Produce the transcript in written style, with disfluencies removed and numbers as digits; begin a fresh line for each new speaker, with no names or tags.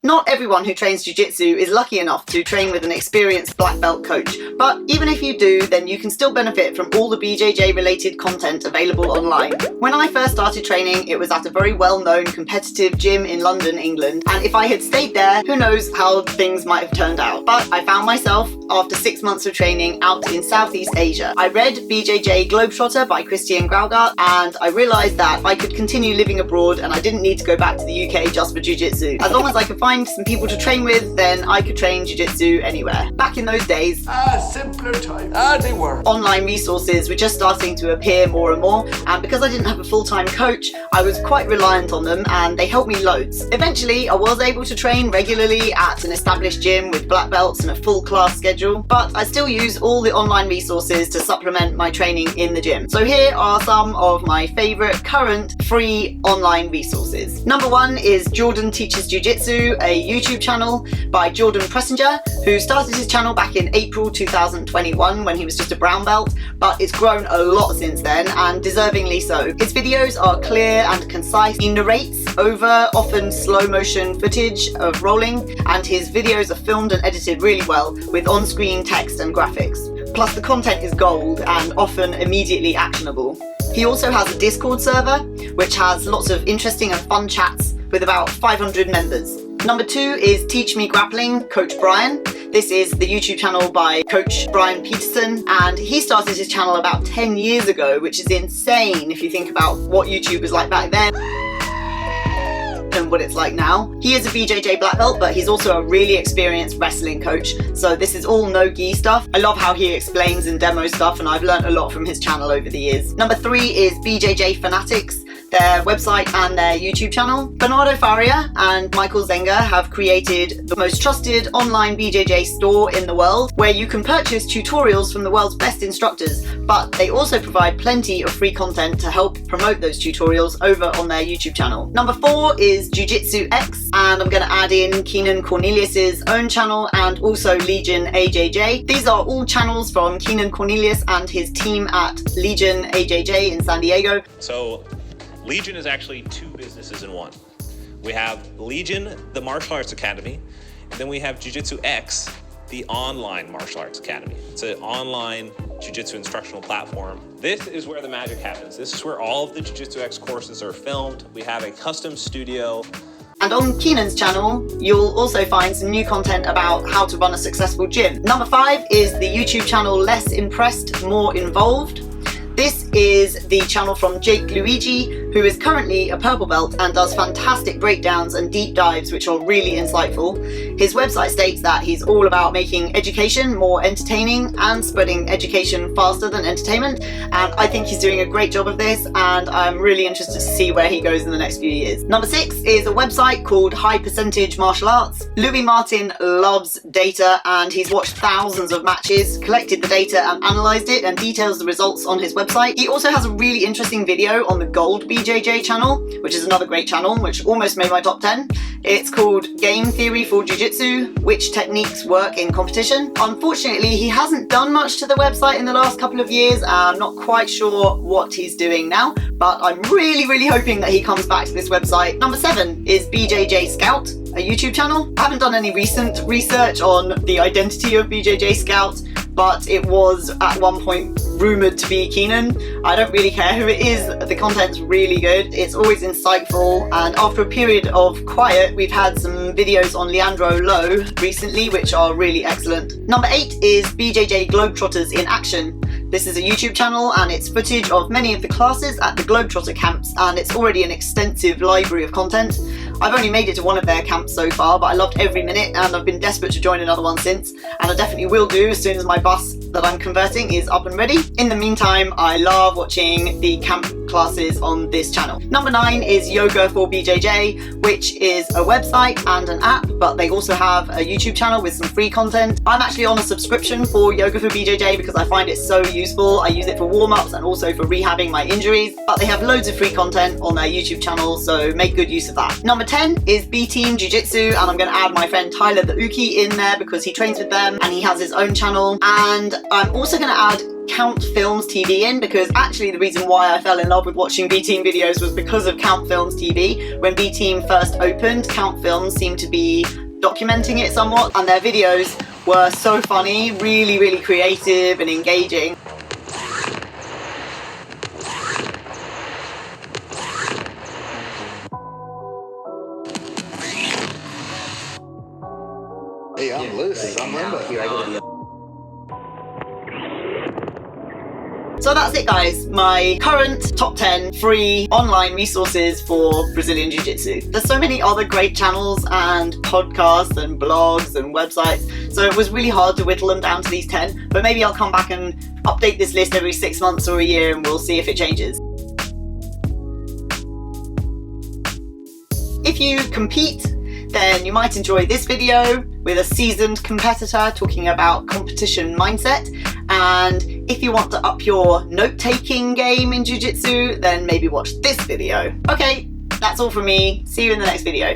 Not everyone who trains Jiu-Jitsu is lucky enough to train with an experienced black belt coach, but even if you do, then you can still benefit from all the BJJ related content available online. When I first started training, it was at a very well-known competitive gym in London, England, and if I had stayed there, who knows how things might have turned out. But I found myself, after 6 months of training, out in Southeast Asia. I read BJJ Globetrotter by Christian Graugart, and I realised that I could continue living abroad and I didn't need to go back to the UK just for Jiu-Jitsu. As long as I could find some people to train with, then I could train Jiu-Jitsu anywhere. Back in those days,
simpler times. They were.
Online resources were just starting to appear more and more, and because I didn't have a full-time coach, I was quite reliant on them, and they helped me loads. Eventually, I was able to train regularly at an established gym with black belts and a full class schedule, but I still use all the online resources to supplement my training in the gym. So here are some of my favourite current free online resources. Number 1 is Jordan Teaches Jiu-Jitsu, a YouTube channel by Jordan Pressinger, who started his channel back in April 2021 when he was just a brown belt, but it's grown a lot since then, and deservingly so. His videos are clear and concise. He narrates over often slow motion footage of rolling, and his videos are filmed and edited really well with on-screen text and graphics. Plus the content is gold and often immediately actionable. He also has a Discord server which has lots of interesting and fun chats with about 500 members. Number 2 is TeachMeGrappling, Coach Brian. This is the YouTube channel by Coach Brian Peterson, and he started his channel about 10 years ago, which is insane if you think about what YouTube was like back then and what it's like now. He is a BJJ black belt, but he's also a really experienced wrestling coach, so this is all no-gi stuff. I love how he explains and demos stuff, and I've learned a lot from his channel over the years. Number 3 is BJJ Fanatics, their website and their YouTube channel. Bernardo Faria and Michael Zenger have created the most trusted online BJJ store in the world, where you can purchase tutorials from the world's best instructors, but they also provide plenty of free content to help promote those tutorials over on their YouTube channel. Number 4 is Jiujitsu X, and I'm going to add in Keenan Cornelius's own channel and also Legion AJJ. These are all channels from Keenan Cornelius and his team at Legion AJJ in San Diego.
So Legion is actually 2 businesses in one. We have Legion, the martial arts academy, and then we have Jiujitsu X, the online martial arts academy. It's an online jiu-jitsu instructional platform. This is where the magic happens. This is where all of the Jiujitsu X courses are filmed. We have a custom studio.
And on Keenan's channel, you'll also find some new content about how to run a successful gym. Number 5 is the YouTube channel Less Impressed, More Involved. This is the channel from Jake Luigi, who is currently a purple belt and does fantastic breakdowns and deep dives which are really insightful. His website states that he's all about making education more entertaining and spreading education faster than entertainment, and I think he's doing a great job of this, and I'm really interested to see where he goes in the next few years. Number 6 is a website called High Percentage Martial Arts. Louis Martin loves data, and he's watched thousands of matches, collected the data and analysed it, and details the results on his website. He also has a really interesting video on the Gold BJJ channel, which is another great channel, which almost made my top 10. It's called Game Theory for Jiu-Jitsu, Which Techniques Work in Competition. Unfortunately, he hasn't done much to the website in the last couple of years, and I'm not quite sure what he's doing now, but I'm really hoping that he comes back to this website. Number 7 is BJJ Scout, a YouTube channel. I haven't done any recent research on the identity of BJJ Scout, but it was at one point rumoured to be Keenan. I don't really care who it is, the content's really good, it's always insightful, and after a period of quiet, we've had some videos on Leandro Lowe recently, which are really excellent. Number 8 is BJJ Globetrotters In Action. This is a YouTube channel, and it's footage of many of the classes at the Globetrotter camps, and it's already an extensive library of content. I've only made it to one of their camps so far, but I loved every minute, and I've been desperate to join another one since, and I definitely will do as soon as my bus that I'm converting is up and ready. In the meantime, I love watching the camp classes on this channel. Number 9 is Yoga for BJJ, which is a website and an app, but they also have a YouTube channel with some free content. I'm actually on a subscription for Yoga for BJJ because I find it so useful. I use it for warm-ups and also for rehabbing my injuries, but they have loads of free content on their YouTube channel, so make good use of that. Number 10 is B Team Jiu-Jitsu, and I'm going to add my friend Tyler the Uki in there because he trains with them and he has his own channel. And I'm also going to add Count Films TV in, because actually the reason why I fell in love with watching B-Team videos was because of Count Films TV. When B-Team first opened, Count Films seemed to be documenting it somewhat, and their videos were so funny, really creative and engaging.
Hey, I'm loose. I'm limbo.
So that's it, guys. My current top 10 free online resources for Brazilian Jiu-Jitsu. There's so many other great channels and podcasts and blogs and websites, so it was really hard to whittle them down to these 10, but maybe I'll come back and update this list every 6 months or a year and we'll see if it changes. If you compete, then you might enjoy this video with a seasoned competitor talking about competition mindset. And if you want to up your note-taking game in Jiu-Jitsu, then maybe watch this video. Okay, that's all from me. See you in the next video.